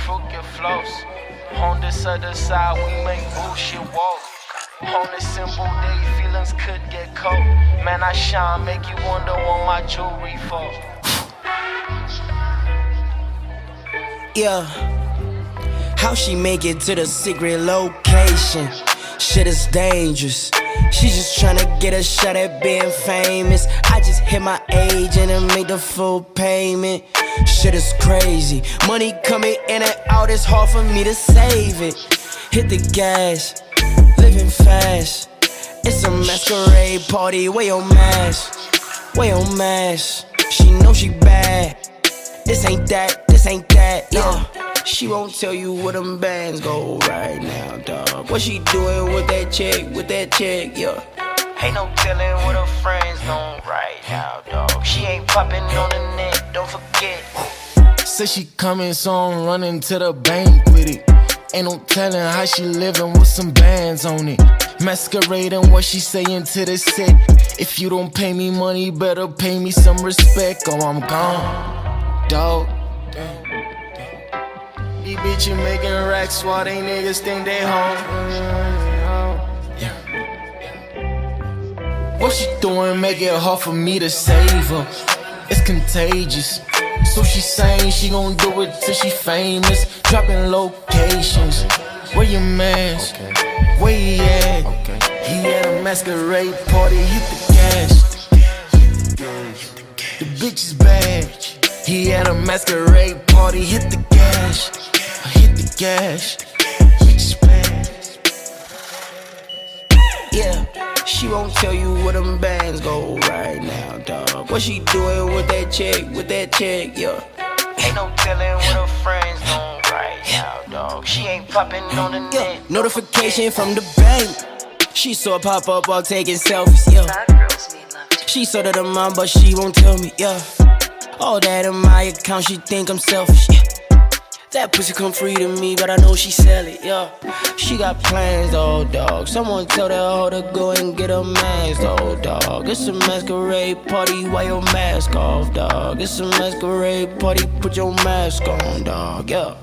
crooked flows. On this other side, we make bullshit walk. On this simple day, feelings could get cold. Man, I shine, make you wonder what my jewelry for. Yeah, how she make it to the secret location? Shit is dangerous. She just tryna get a shot at being famous. I just hit my agent and made the full payment. Shit is crazy. Money coming in and out, it's hard for me to save it. Hit the gas, living fast. It's a masquerade party, wear your mask. Wear your mask. She know she bad. This ain't that, yeah. She won't tell you where them bands go right now, dog. What she doing with that chick, yeah. Ain't no telling what her friends doing right now, dog. She ain't popping on the net, don't forget. Say she coming, so I'm running to the bank with it. Ain't no telling how she living with some bands on it. Masquerading what she saying to the set. If you don't pay me money, better pay me some respect, or I'm gone, dog. These bitches making racks while they niggas think they home. Yeah. What she doing make it hard for me to save her. It's contagious. So she saying she gon' do it till she famous. Dropping locations. Where your mask? Where he at? He at a masquerade party. Hit the gas. The bitch is bad. He at a masquerade party. Hit the gas. Hit the gas. Bitch is bad. Yeah, she won't tell you where them bands go right now, dog. What she doing with that chick, yeah. Ain't no telling what her friends doing right now, dog. She ain't popping on the net. Notification from the bank. She saw it pop up while taking selfies, yeah. She saw that I'm on, but she won't tell me, yeah. All that in my account, she think I'm selfish, yeah. That pussy come free to me, but I know she sell it, yeah. She got plans, though, dog. Someone tell that hoe to go and get a mask, though, dog. It's a masquerade party, wipe your mask off, dog. It's a masquerade party, put your mask on, dog, yeah.